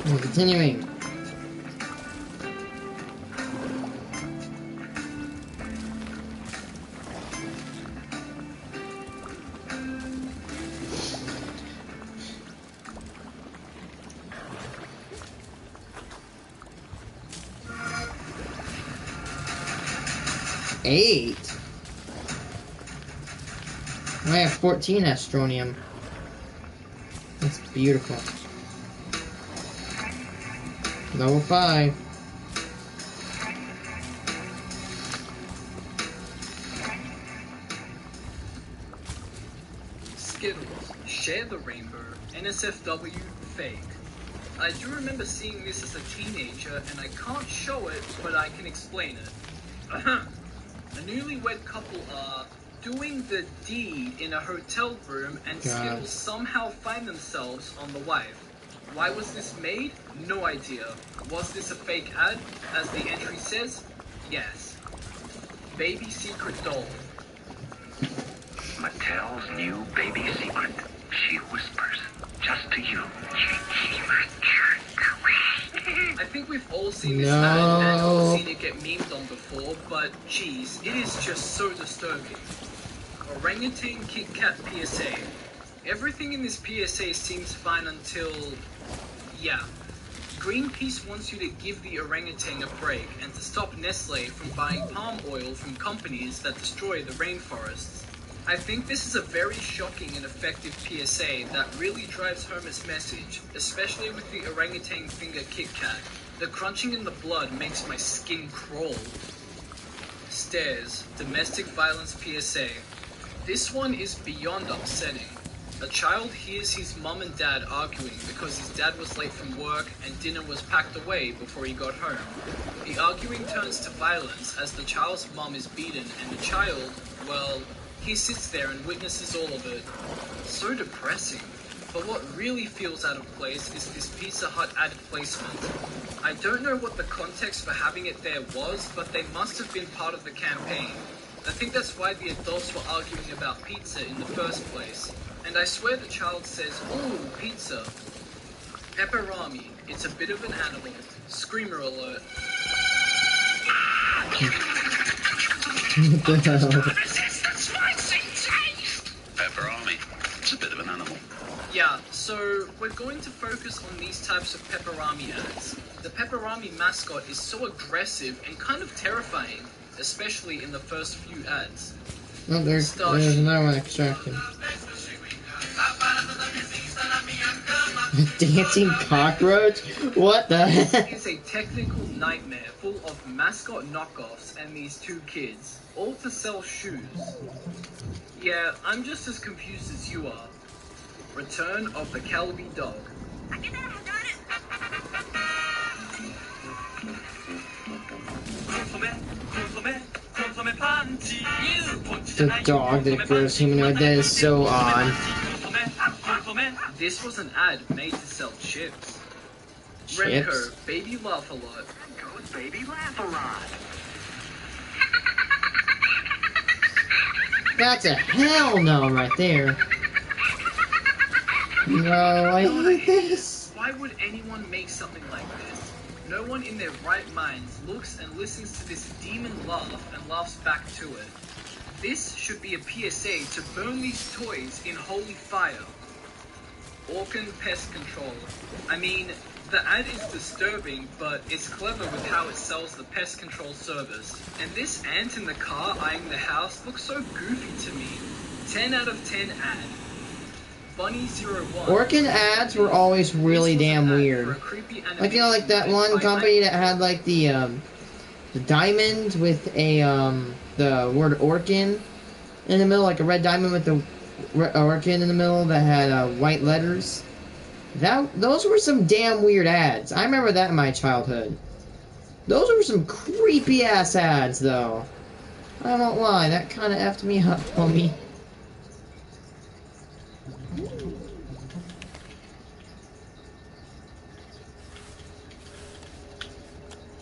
And continuing. Eight? I have 14 astronium. That's beautiful. Level 5. Skittles, share the rainbow, NSFW, fake. I do remember seeing this as a teenager, and I can't show it, but I can explain it. A newlywed couple are doing the deed in a hotel room, and Skittles somehow find themselves on the wife. Why was this made? No idea. Was this a fake ad? As the entry says, yes. Baby secret doll. Mattel's new baby secret. She whispers, just to you. I think we've all seen this ad and all seen it get memed on before, but geez, it is just so disturbing. Orangutan Kit Kat PSA. Everything in this PSA seems fine until... yeah. Greenpeace wants you to give the orangutan a break and to stop Nestle from buying palm oil from companies that destroy the rainforests. I think this is a very shocking and effective PSA that really drives home its message, especially with the orangutan finger Kit Kat. The crunching in the blood makes my skin crawl. Stairs, domestic violence PSA. This one is beyond upsetting. A child hears his mum and dad arguing because his dad was late from work and dinner was packed away before he got home. The arguing turns to violence as the child's mum is beaten and the child, well, he sits there and witnesses all of it. So depressing. But what really feels out of place is this Pizza Hut ad placement. I don't know what the context for having it there was, but they must have been part of the campaign. I think that's why the adults were arguing about pizza in the first place. And I swear the child says, "Ooh, pizza." Pepperami, it's a bit of an animal. Screamer alert. What the hell? Pepperami. It's a bit of an animal. Yeah, so we're going to focus on these types of Pepperami ads. The Pepperami mascot is so aggressive and kind of terrifying, especially in the first few ads. Oh, there's another one extracted. Dancing cockroach? What the heck? It is a technical nightmare full of mascot knockoffs and these two kids, all to sell shoes. Yeah, I'm just as confused as you are. Return of the Calabi dog. The dog that grows humanoid, that is so odd. This was an ad made to sell chips. Remco, baby laugh a lot. Goes baby laugh a lot. That's a hell no right there. No, I hate this. Why would anyone make something like this? No one in their right minds looks and listens to this demon laugh and laughs back to it. This should be a PSA to burn these toys in holy fire. Orkin Pest Control. I mean, the ad is disturbing, but it's clever with how it sells the pest control service. And this ant in the car eyeing the house looks so goofy to me. 10 out of 10 ad. Bunny01. Orkin ads were always really damn weird. Like, you know, like that one company that had like the diamond with a the word Orkin in the middle, like a red diamond with the orchid in the middle that had white letters. Those were some damn weird ads. I remember that in my childhood. Those were some creepy ass ads, though. I don't lie, that kind of effed me up, homie.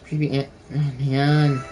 Creepy ant. Oh man.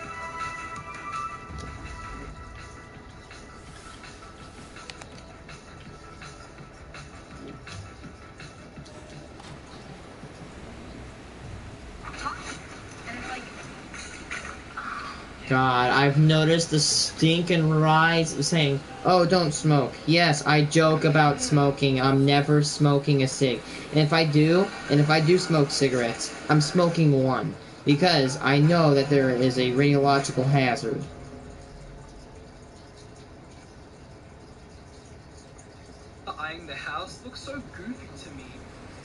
God, I've noticed the stinking rise saying, oh, don't smoke. Yes, I joke about smoking. I'm never smoking a cig. And if I do smoke cigarettes, I'm smoking one. Because I know that there is a radiological hazard. Eyeing the house looks so goofy to me.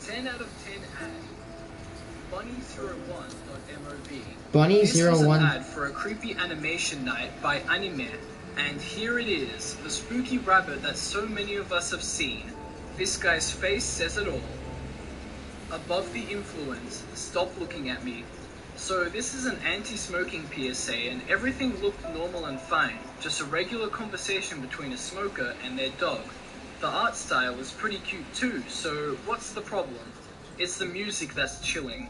10 out of 10 ad. Bunny01.mov. This is an Bunny01. ad for a creepy animation night by Anime. And here it is, the spooky rabbit that so many of us have seen. This guy's face says it all. Above the influence, stop looking at me. So this is an anti-smoking PSA and everything looked normal and fine. Just a regular conversation between a smoker and their dog. The art style is pretty cute too, so what's the problem? It's the music that's chilling.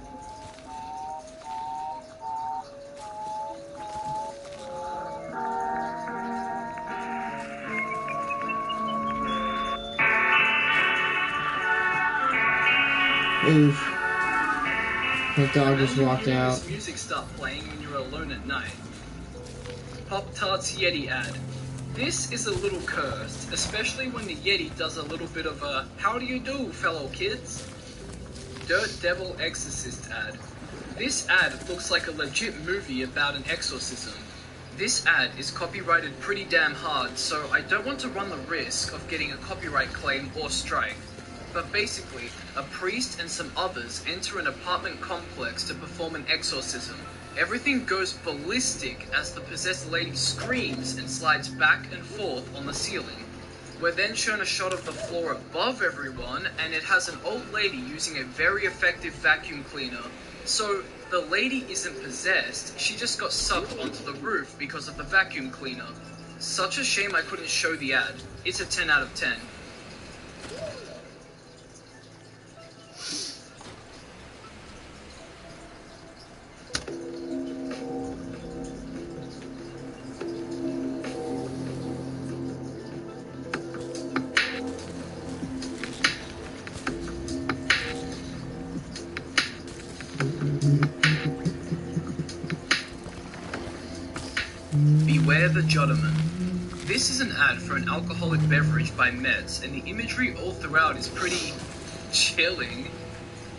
Oof. The dog just walked out. This music start playing when you're alone at night. Pop-Tarts Yeti ad. This is a little cursed, especially when the Yeti does a little bit of a "how do you do, fellow kids?" Dirt Devil Exorcist ad. This ad looks like a legit movie about an exorcism. This ad is copyrighted pretty damn hard, so I don't want to run the risk of getting a copyright claim or strike. But basically, a priest and some others enter an apartment complex to perform an exorcism. Everything goes ballistic as the possessed lady screams and slides back and forth on the ceiling. We're then shown a shot of the floor above everyone, and it has an old lady using a very effective vacuum cleaner. So, the lady isn't possessed, she just got sucked onto the roof because of the vacuum cleaner. Such a shame I couldn't show the ad. It's a 10 out of 10. Beware the Judderman. This is an ad for an alcoholic beverage by Meds, and the imagery all throughout is pretty chilling.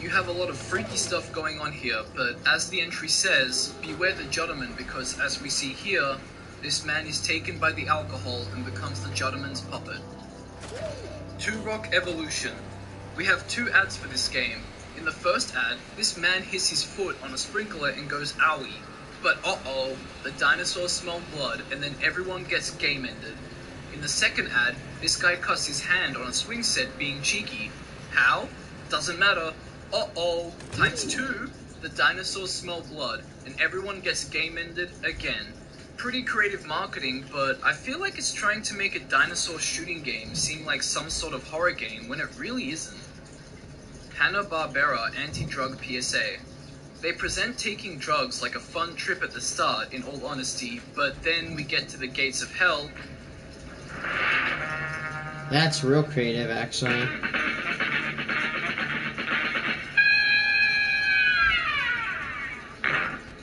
You have a lot of freaky stuff going on here, but as the entry says, beware the Judderman, because as we see here, this man is taken by the alcohol and becomes the Judderman's puppet. 2-Rock Evolution. We have 2 ads for this game. In the first ad, this man hits his foot on a sprinkler and goes owie. But uh-oh, the dinosaurs smell blood and then everyone gets game ended. In the second ad, this guy cuts his hand on a swing set being cheeky. How? Doesn't matter. Uh-oh, times 2, the dinosaurs smell blood and everyone gets game ended again. Pretty creative marketing, but I feel like it's trying to make a dinosaur shooting game seem like some sort of horror game when it really isn't. Hanna-Barbera Anti-Drug PSA. They present taking drugs like a fun trip at the start, in all honesty, but then we get to the gates of hell. That's real creative, actually.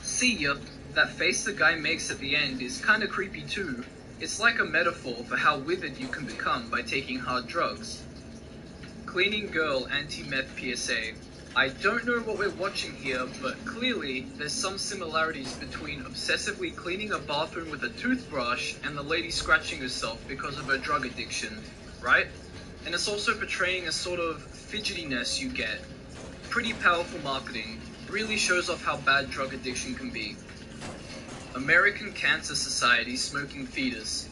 See ya. That face the guy makes at the end is kinda creepy too. It's like a metaphor for how withered you can become by taking hard drugs. Cleaning Girl Anti-Meth PSA. I don't know what we're watching here, but clearly there's some similarities between obsessively cleaning a bathroom with a toothbrush and the lady scratching herself because of her drug addiction, right? And it's also portraying a sort of fidgetiness you get. Pretty powerful marketing, really shows off how bad drug addiction can be. American Cancer Society Smoking Fetus.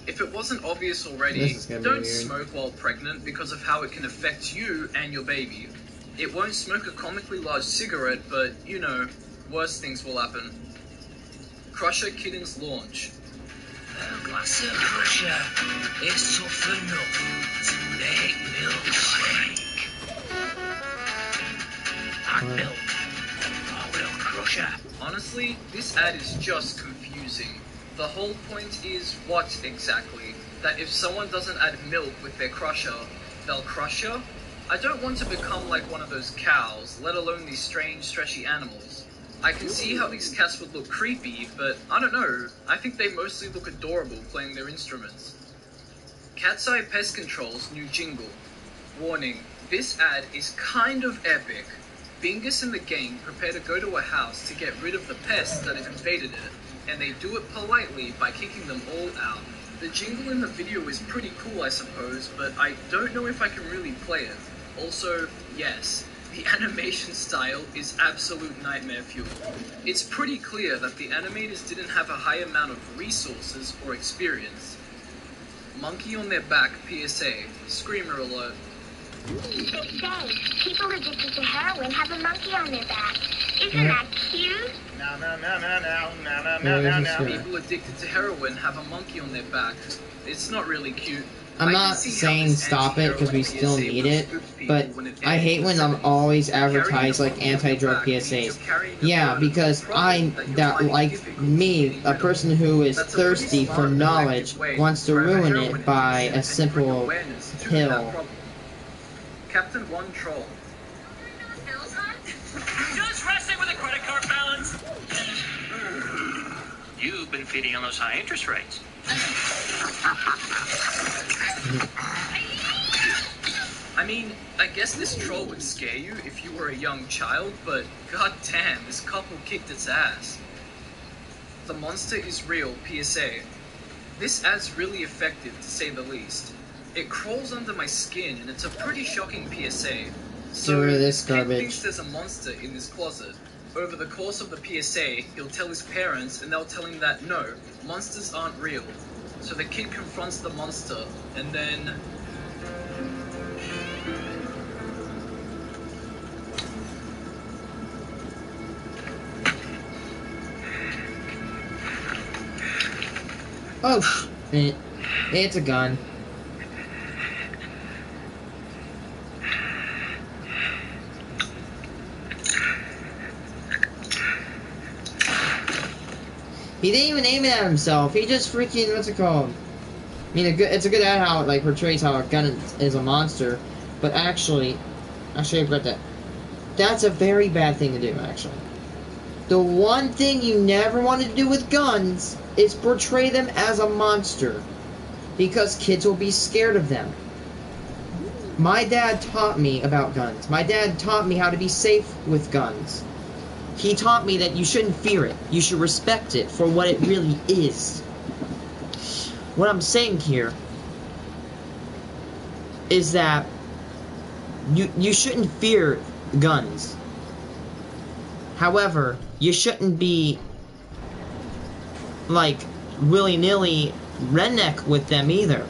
If it wasn't obvious already, don't smoke while pregnant because of how it can affect you and your baby. It won't smoke a comically large cigarette, but, you know, worse things will happen. Crusher Kittens launch. A glass of Crusher is tough enough to make milkshake. And milk. Oh, milk Crusher. Honestly, this ad is just confusing. The whole point is what exactly? That if someone doesn't add milk with their Crusher, they'll crush her? I don't want to become like one of those cows, let alone these strange, stretchy animals. I can see how these cats would look creepy, but I don't know, I think they mostly look adorable playing their instruments. Cat's Eye Pest Control's new jingle. Warning, this ad is kind of epic. Bingus and the gang prepare to go to a house to get rid of the pests that have invaded it, and they do it politely by kicking them all out. The jingle in the video is pretty cool, I suppose, but I don't know if I can really play it. Also, yes, the animation style is absolute nightmare fuel. It's pretty clear that the animators didn't have a high amount of resources or experience. Monkey on their back PSA, screamer alert. They say people addicted to heroin have a monkey on their back. Isn't that cute? People addicted to heroin have a monkey on their back. It's not really cute. I'm not saying stop it because we still need it, but I hate when I'm always advertised like anti-drug PSAs. Yeah, because like me, a person who is thirsty for knowledge wants to ruin it by a simple pill. Captain One Troll. Just resting with a credit card balance. You've been feeding on those high interest rates. I mean, I guess this troll would scare you if you were a young child, but goddamn, this couple kicked its ass. The monster is real, PSA. This ad's really effective, to say the least. It crawls under my skin, and it's a pretty shocking PSA. So, this Kid garbage. thinks there's a monster in this closet. Over the course of the PSA, he'll tell his parents, and they'll tell him that, no, monsters aren't real. So the kid confronts the monster, and then... Oh, shit. It's a gun. He didn't even aim it at himself. He just freaking, what's it called? I mean, it's a good ad how it like portrays how a gun is a monster, but actually I regret that. That's a very bad thing to do, actually. The one thing you never want to do with guns is portray them as a monster, because kids will be scared of them. My dad taught me about guns. My dad taught me how to be safe with guns. He taught me that you shouldn't fear it. You should respect it for what it really is. What I'm saying here is that you shouldn't fear guns. However, you shouldn't be like willy-nilly redneck with them either.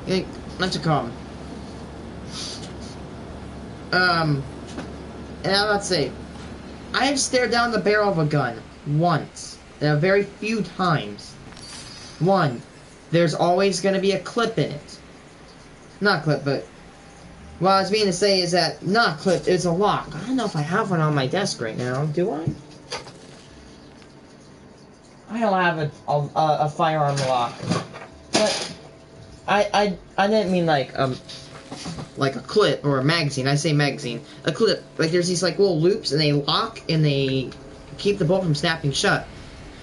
Okay, let's call. And I'm about to say, I have stared down the barrel of a gun once, and a very few times. One, there's always going to be a clip in it. Not clip, but what I was meaning to say is that not clip, it's a lock. I don't know if I have one on my desk right now. Do I? I don't have a firearm lock, but I didn't mean like a clip or a magazine. I say magazine. A clip. Like there's these like little loops and they lock and they keep the bolt from snapping shut.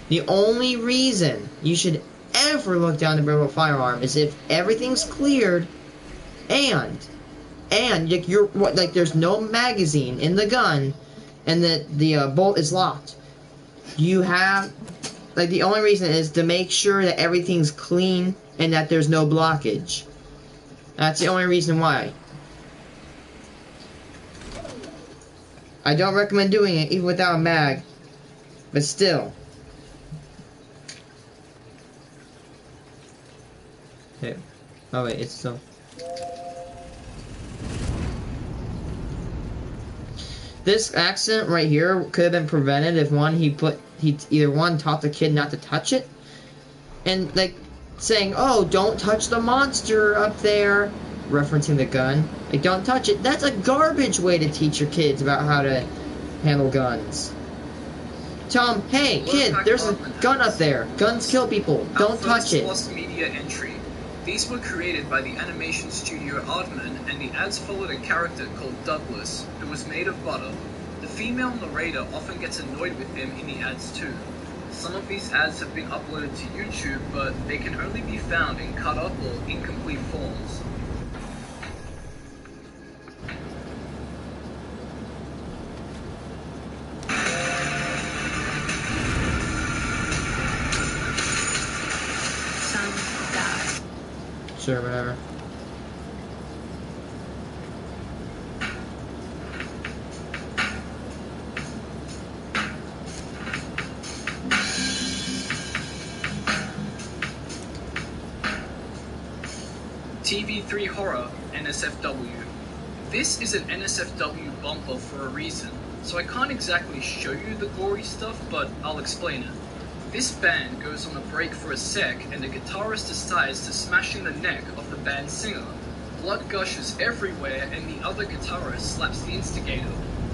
The only reason you should ever look down the barrel of a firearm is if everything's cleared and like like there's no magazine in the gun and the bolt is locked. You have like the only reason is to make sure that everything's clean and that there's no blockage. That's the only reason why. I don't recommend doing it even without a mag, but still. Okay. Oh wait, it's still. this accident right here could have been prevented if he either one taught the kid not to touch it, and like saying, "Oh, don't touch the monster up there," referencing the gun. Like, don't touch it. That's a garbage way to teach your kids about how to handle guns. Tell them, "Hey, kid, there's a gun up there. Guns kill people. Don't touch it." Lost media entry. These were created by the animation studio Aardman, and the ads followed a character called Douglas, who was made of butter. The female narrator often gets annoyed with him in the ads too. Some of these ads have been uploaded to YouTube, but they can only be found in cut up or incomplete forms. Sure, whatever. TV3 Horror, NSFW. This is an NSFW bumper for a reason, so I can't exactly show you the gory stuff, but I'll explain it. This band goes on a break for a sec, and the guitarist decides to smash in the neck of the band's singer. Blood gushes everywhere, and the other guitarist slaps the instigator.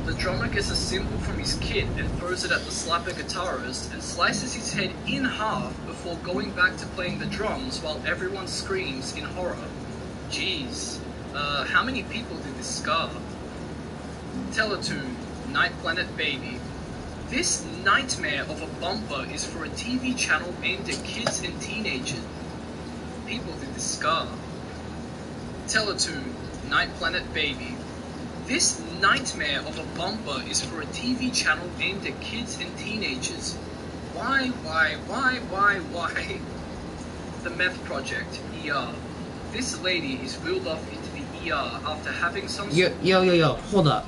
The drummer gets a cymbal from his kit and throws it at the slapper guitarist and slices his head in half before going back to playing the drums while everyone screams in horror. Jeez, how many people did this scar? Teletoon, Night Planet Baby. This nightmare of a bumper is for a TV channel aimed at kids and teenagers. People did this scar. Teletoon, Night Planet Baby. This nightmare of a bumper is for a TV channel aimed at kids and teenagers. Why? The Meth Project, ER. This lady is wheeled off into the ER after having some... Yo, hold up.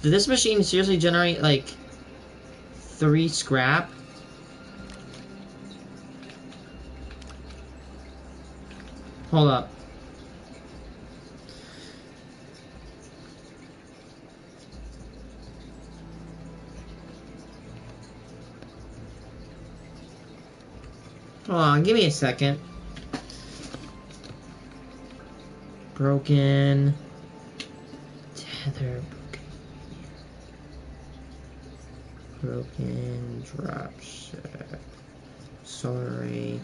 Did this machine seriously generate, like, 3 scrap? Hold up. Hold on, give me a second. Broken. Tether. Broken. Drop set. Solar ray.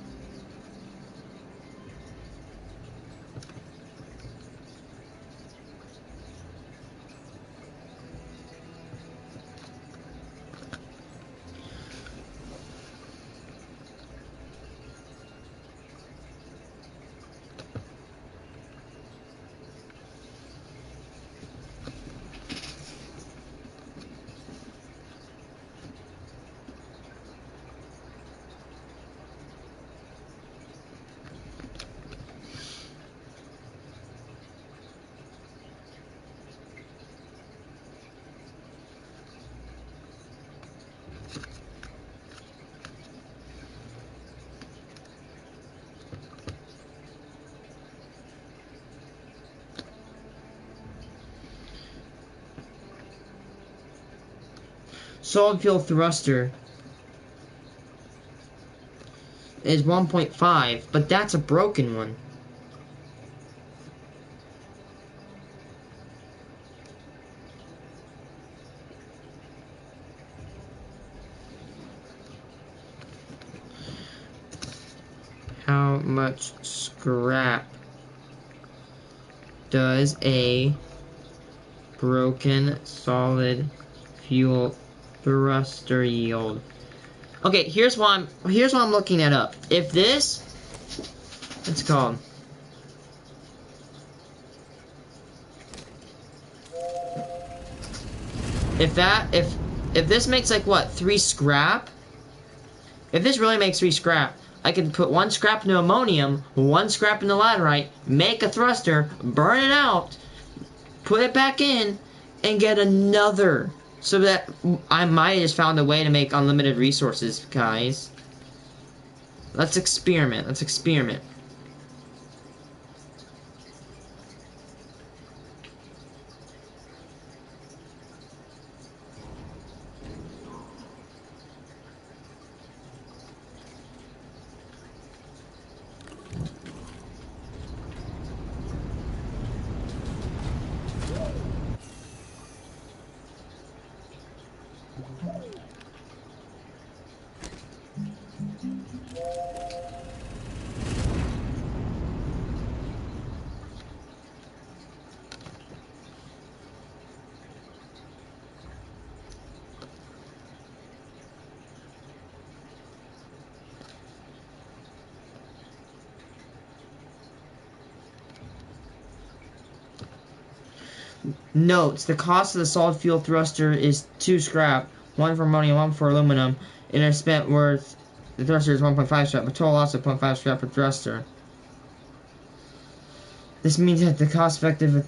Solid fuel thruster is 1.5, but that's a broken one. How much scrap does a broken solid fuel thruster yield? Okay, here's what I'm looking it up. If this, what's it called? If this makes like what, 3 scrap? If this really makes 3 scrap, I could put 1 scrap into ammonium, 1 scrap into laterite, make a thruster, burn it out, put it back in, and get another. So that I might have just found a way to make unlimited resources, guys. Let's experiment. Let's experiment. Notes: the cost of the solid fuel thruster is 2 scrap, 1 for ammonia, 1 for aluminum. It is spent worth. The thruster is 1.5 scrap, but total loss of 0.5 scrap per thruster. This means that the cost effective.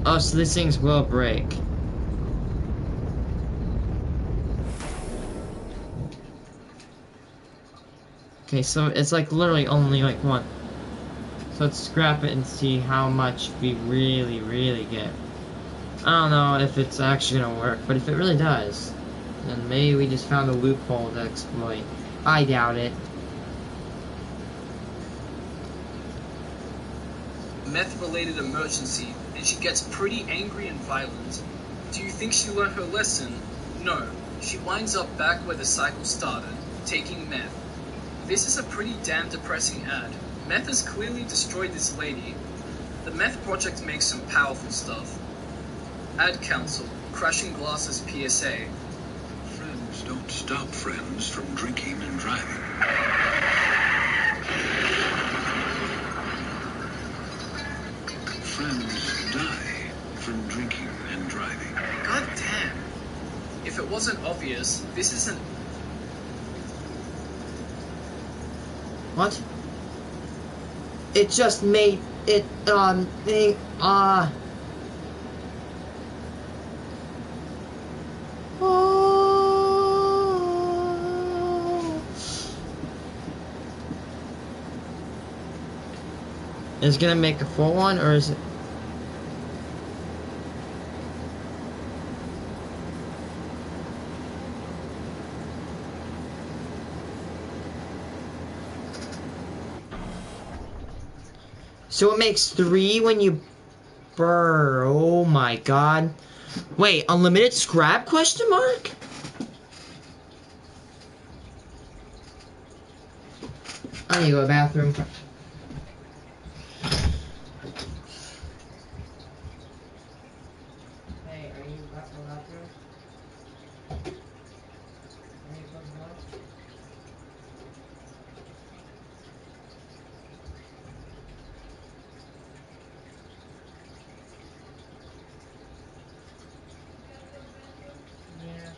Oh, so these things will break. Okay, so it's like literally only like one. So let's scrap it and see how much we really get. I don't know if it's actually gonna work, but if it really does, then maybe we just found a loophole to exploit. I doubt it. Meth-related emergency, and she gets pretty angry and violent. Do you think she learned her lesson? No. She winds up back where the cycle started, taking meth. This is a pretty damn depressing ad. Meth has clearly destroyed this lady. The meth project makes some powerful stuff. Ad council, crashing glasses PSA. Friends don't stop friends from drinking and driving. Friends die from drinking and driving. God damn. If it wasn't obvious, this isn't. What? It just made it, thing, Is it gonna make a full one, or is it? So it makes 3 when you burr. Oh my god. Wait, unlimited scrap question mark? I need to go to the bathroom. Hey, are you back to the bathroom? Are you close the door? Yeah.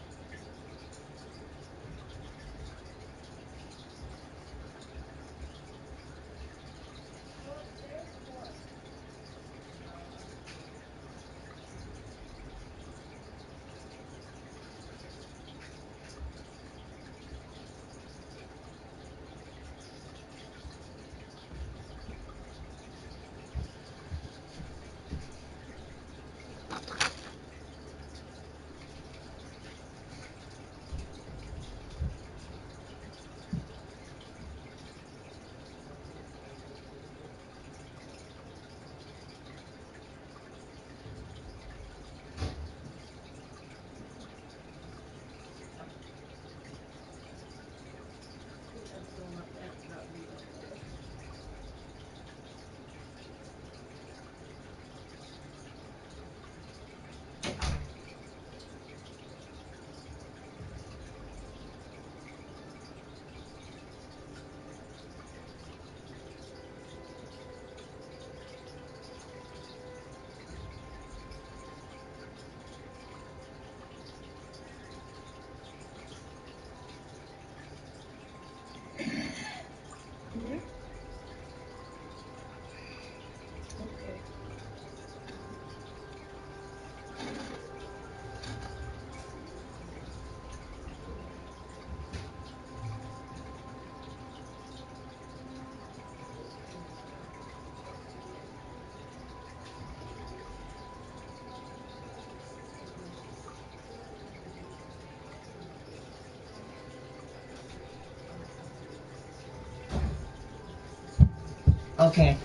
Okay.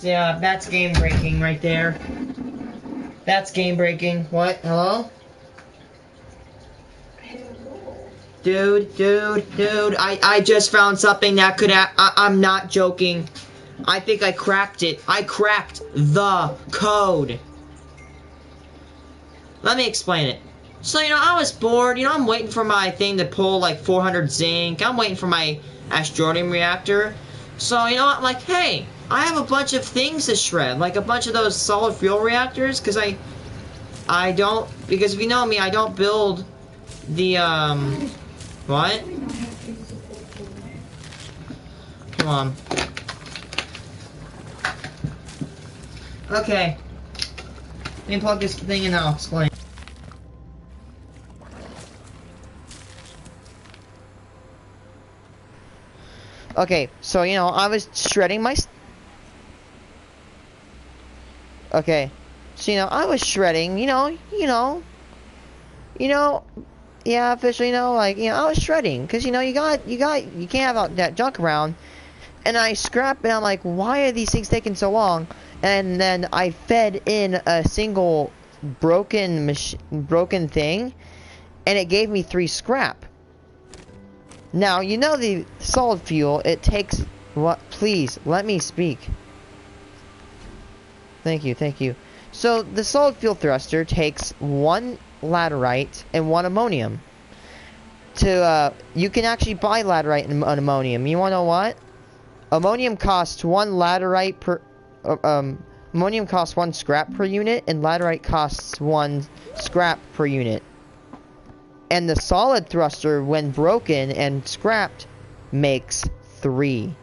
Yeah, that's game breaking right there. That's game breaking. What? Hello? Dude, I just found something that could I'm not joking. I think I cracked it. I cracked the code. Let me explain it. So, I was bored. I'm waiting for my thing to pull like 400 zinc. I'm waiting for my Astroneer reactor. So, I'm like, hey, I have a bunch of things to shred. Like a bunch of those solid fuel reactors. Because because if you know me, I don't build the, what? Come on. Okay. Let me plug this thing in and I'll explain. Okay, so, I was shredding my... Okay. So, I was shredding, yeah, officially, I was shredding. Because, you can't have all that junk around. And I scrapped, and I'm like, why are these things taking so long? And then I fed in a single broken thing, and it gave me 3 scrap. Now, the solid fuel, it takes... What? Please, let me speak. Thank you. So, the solid fuel thruster takes 1 laterite and 1 ammonium. You can actually buy laterite and ammonium. You wanna know what? Ammonium costs 1 laterite per... ammonium costs 1 scrap per unit, and laterite costs 1 scrap per unit. And the solid thruster, when broken and scrapped, makes 3.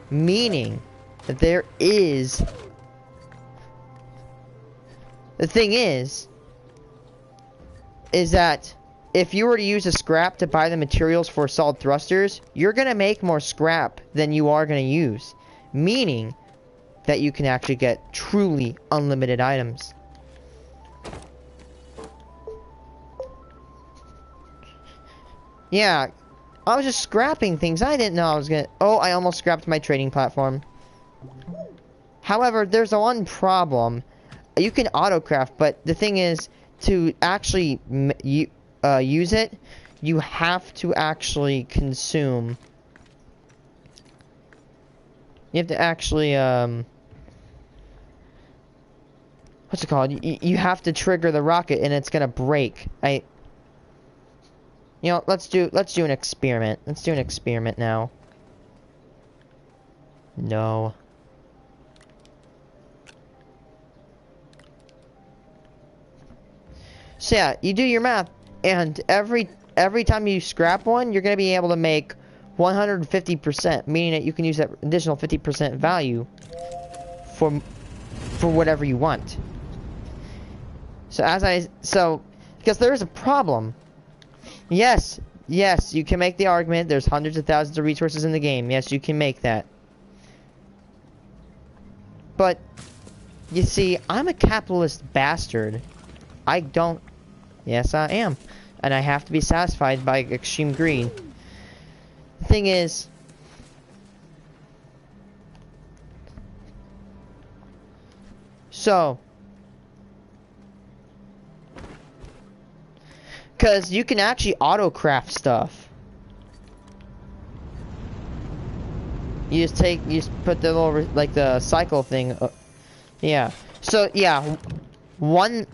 Meaning that there is... The thing is that if you were to use a scrap to buy the materials for solid thrusters, you're going to make more scrap than you are going to use. Meaning that you can actually get truly unlimited items. Yeah, I was just scrapping things. I didn't know I was gonna... Oh, I almost scrapped my trading platform. However, there's one problem. You can autocraft, but the thing is, to actually use it, you have to actually consume... You have to actually, what's it called? You have to trigger the rocket, and it's gonna break. Let's do an experiment. Let's do an experiment now. No. So yeah, you do your math, and every time you scrap one, you're gonna be able to make 150%, meaning that you can use that additional 50% value for whatever you want. So because there is a problem. Yes, you can make the argument there's hundreds of thousands of resources in the game. Yes, you can make that. But, you see, I'm a capitalist bastard. I don't... Yes, I am. And I have to be satisfied by extreme greed. The thing is... So... Because you can actually auto-craft stuff. You just put the little, like, the cycle thing. Yeah. So, yeah. One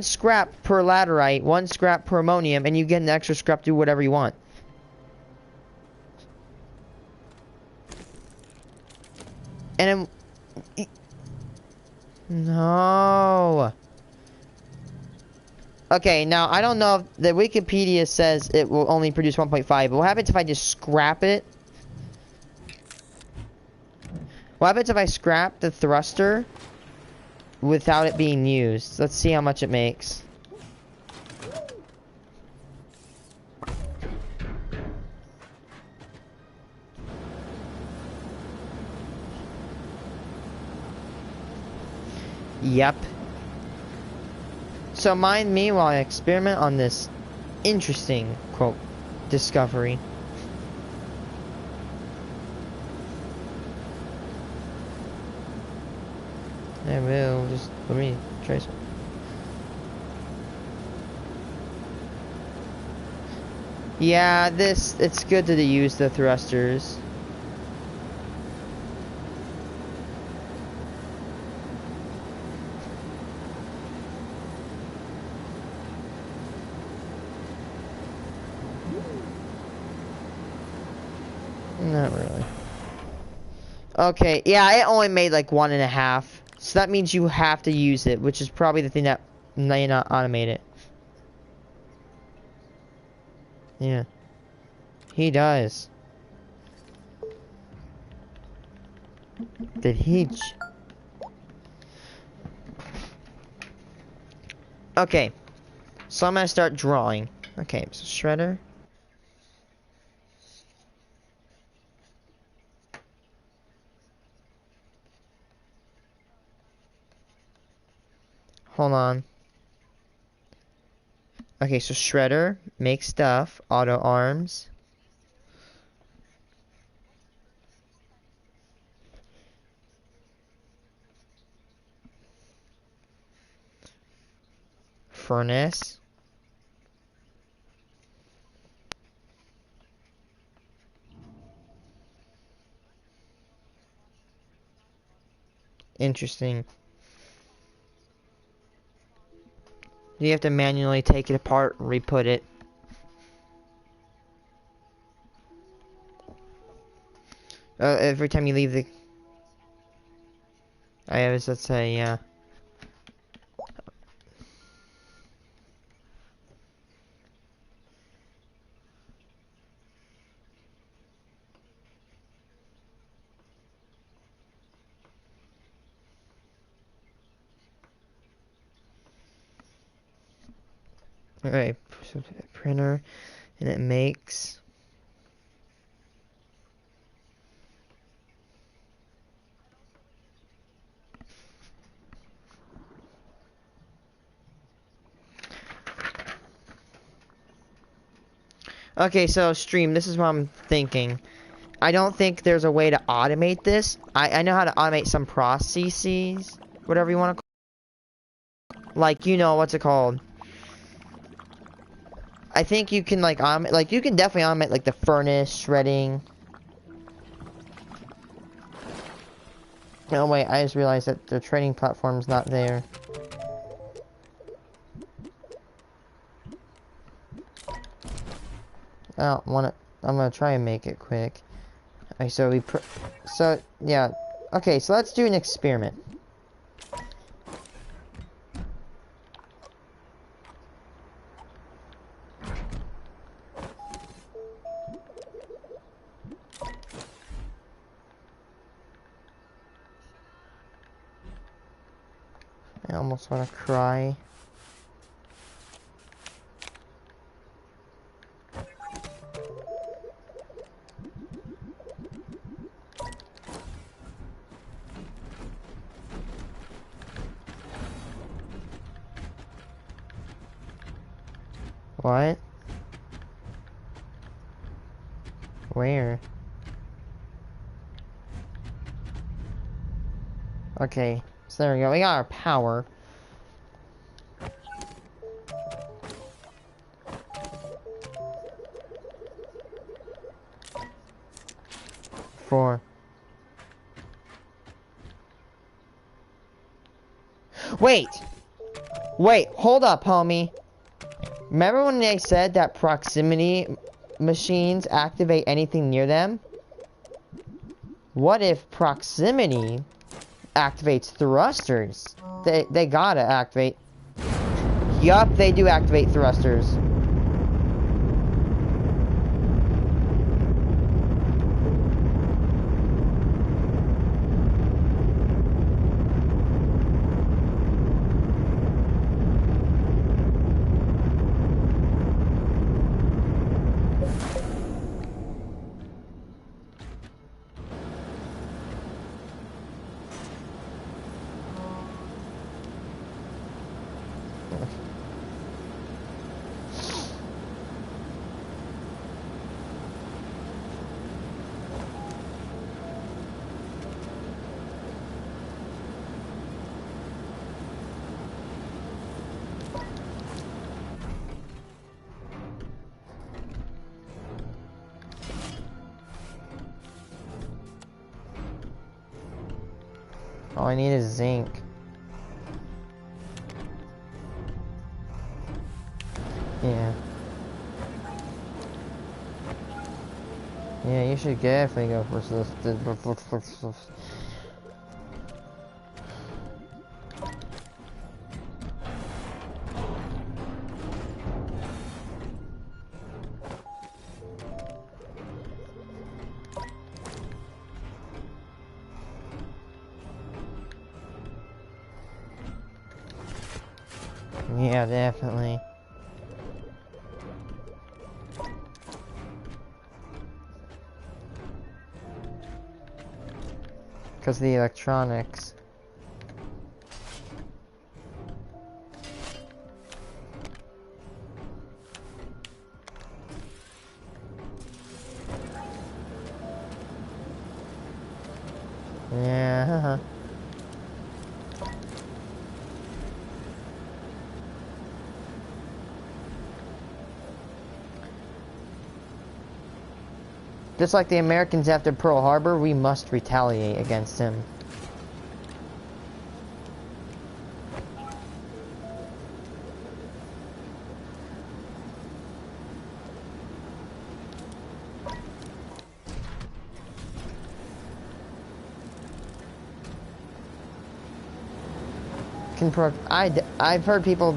scrap per laterite, 1 scrap per ammonium, and you get an extra scrap to do whatever you want. And then... No... Okay, now, I don't know if the Wikipedia says it will only produce 1.5, but what happens if I just scrap it? What happens if I scrap the thruster without it being used? Let's see how much it makes. Yep. So mind me while I experiment on this interesting, quote, discovery. I will. Just let me try some. Yeah, it's good to use the thrusters. Not really. Okay, yeah, it only made like 1.5. So that means you have to use it, which is probably the thing that may not automate it. Yeah. He does. Did he... Okay. So I'm gonna start drawing. Okay, so shredder. Hold on. Okay, so shredder, make stuff, auto arms. Furnace. Interesting. You have to manually take it apart and re-put it. Every time you leave the... I was, let's say, yeah. Alright, printer, and it makes... Okay, so stream, this is what I'm thinking. I don't think there's a way to automate this. I know how to automate some processes, whatever you want to call it. Like, you know, what's it called? I think you can, like, you can definitely automate, like, the furnace, shredding. Oh, wait, I just realized that the trading platform's not there. I don't want to... I'm gonna try and make it quick. Okay, so yeah. Okay, so let's do an experiment. I almost want to cry. What? Where? Okay, so there we go. We got our power. Wait! Wait, hold up, homie. Remember when they said that proximity machines activate anything near them? What if proximity activates thrusters? They gotta activate. Yup, they do activate thrusters. All I need is zinc. Yeah. Yeah, you should definitely go for this. Yeah, definitely. Because the electronics. Yeah. Just like the Americans after Pearl Harbor, we must retaliate against him. I've heard people.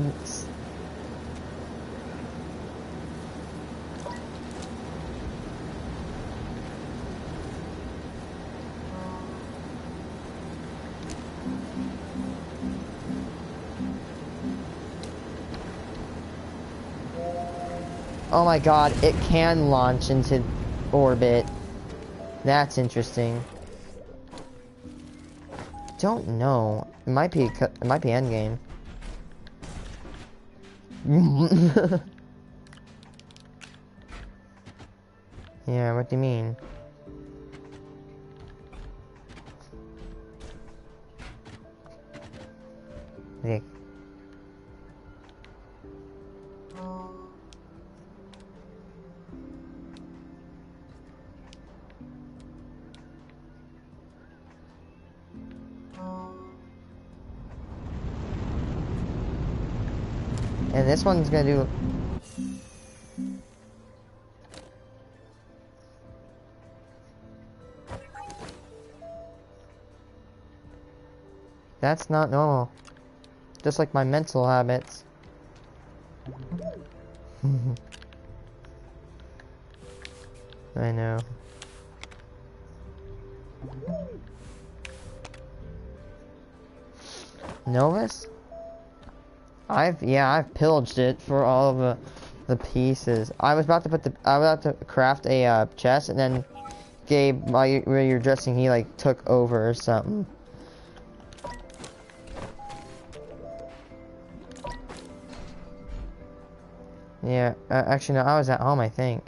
Oh my god, it can launch into orbit. That's interesting. Don't know. It might be endgame. Yeah, what do you mean? Okay. And this one's gonna do. That's not normal. Just like my mental habits. I know. Novus? I've pillaged it for all of the pieces. I was about to craft a chest, and then Gabe, while you're dressing, he like took over or something. Yeah, actually no, I was at home, I think.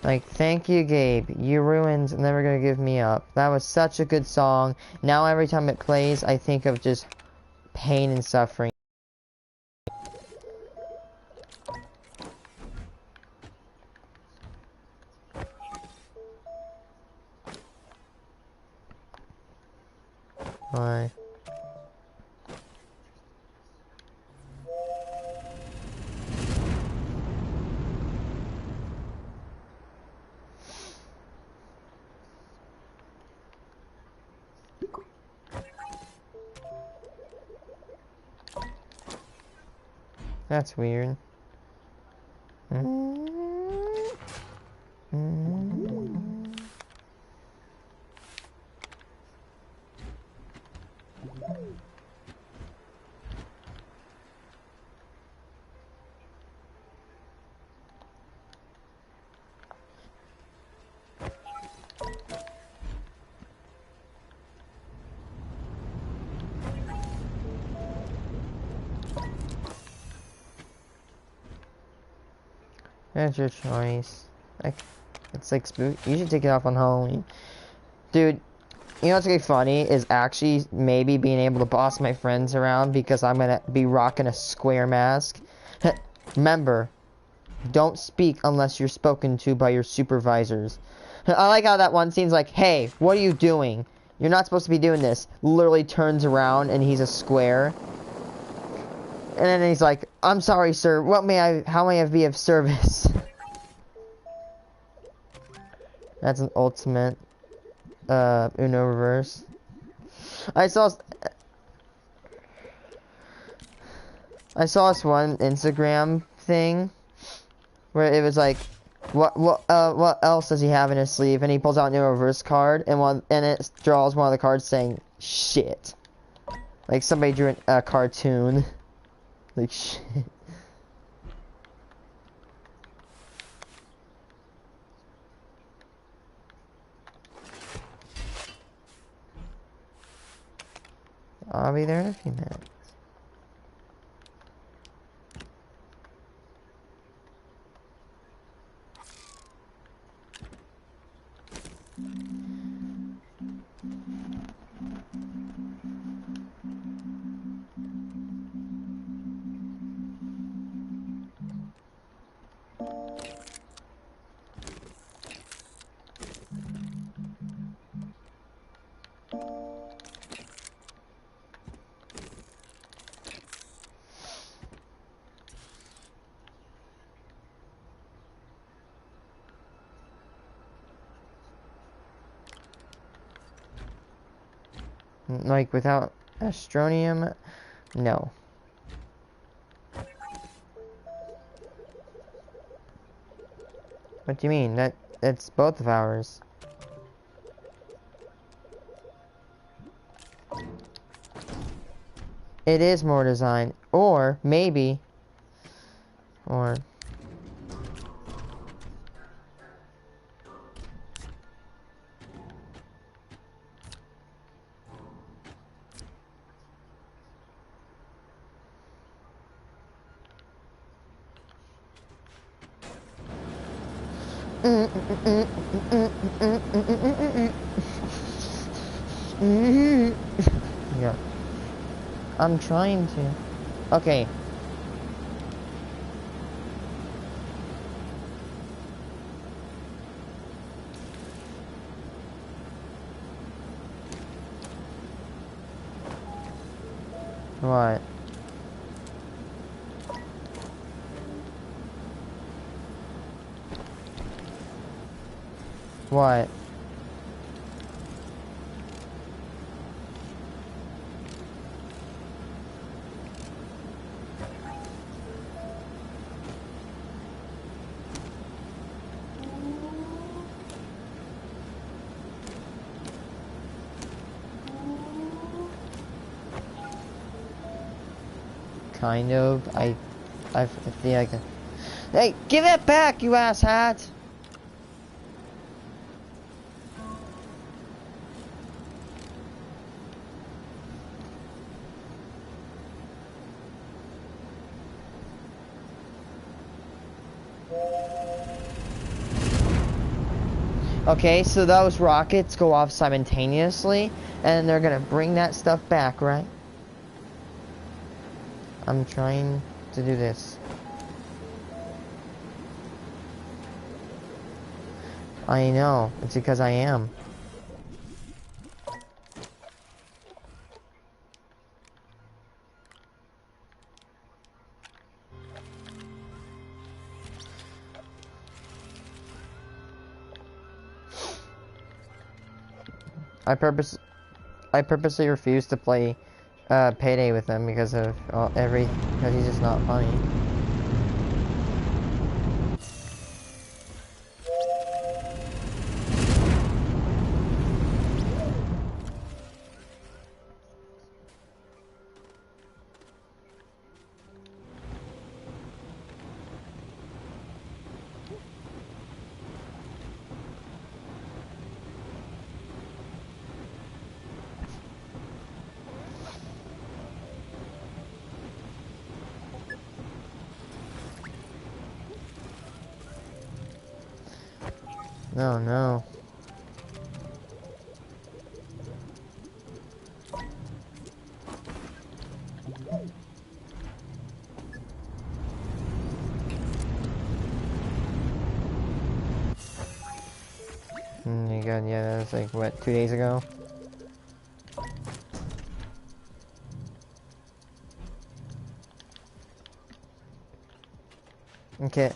Like, thank you, Gabe. You ruined Never Gonna Give Me Up. That was such a good song. Now every time it plays, I think of just pain and suffering. Why? That's weird. That's your choice. Like, it's like spook. You should take it off on Halloween, dude. You know what's gonna be funny is actually maybe being able to boss my friends around because I'm gonna be rocking a square mask. Remember, don't speak unless you're spoken to by your supervisors. I like how that one seems like, hey, what are you doing? You're not supposed to be doing this. Literally turns around and he's a square. And then he's like, I'm sorry, sir. How may I be of service? That's an ultimate Uno reverse. I saw this one Instagram thing where it was like, what else does he have in his sleeve? And he pulls out a new reverse card, and it draws one of the cards saying shit. Like somebody drew a cartoon. Like shit. I'll be there in a few minutes. Like without Astronium, no. What do you mean? That's both of ours. It is more design, or maybe, or. Yeah. I'm trying to. Okay. What? What? Kind of. I feel like. Hey, give it back, you asshat! Okay, so those rockets go off simultaneously, and they're gonna bring that stuff back, right? I'm trying to do this. I know, it's because I am. I purposely refuse to play Payday with him because of because he's just not funny. No, no. good. Yeah, that was like, what, 2 days ago? Okay.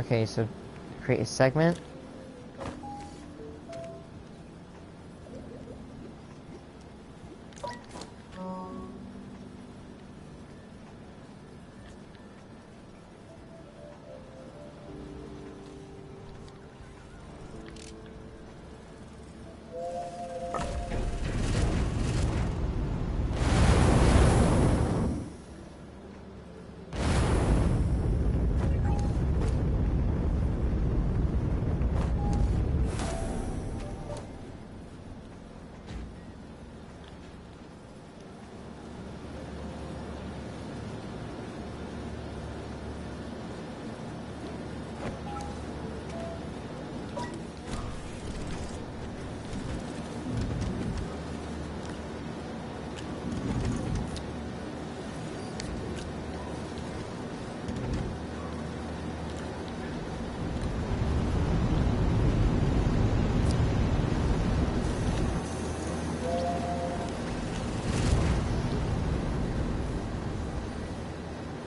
Okay, so create a segment.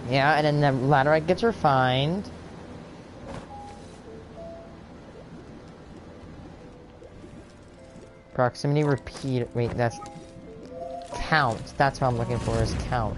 Yeah, and then the laterite gets refined. Proximity repeat. Wait, that's count. That's what I'm looking for, is count.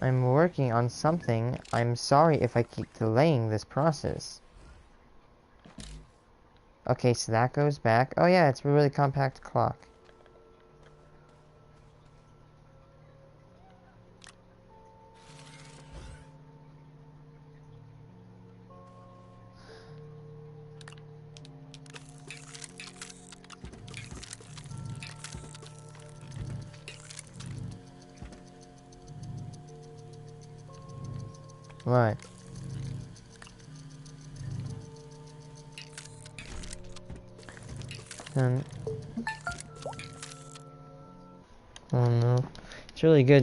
I'm working on something. I'm sorry if I keep delaying this process. Okay, so that goes back. Oh yeah, it's a really compact clock. What? Oh no. It's really good.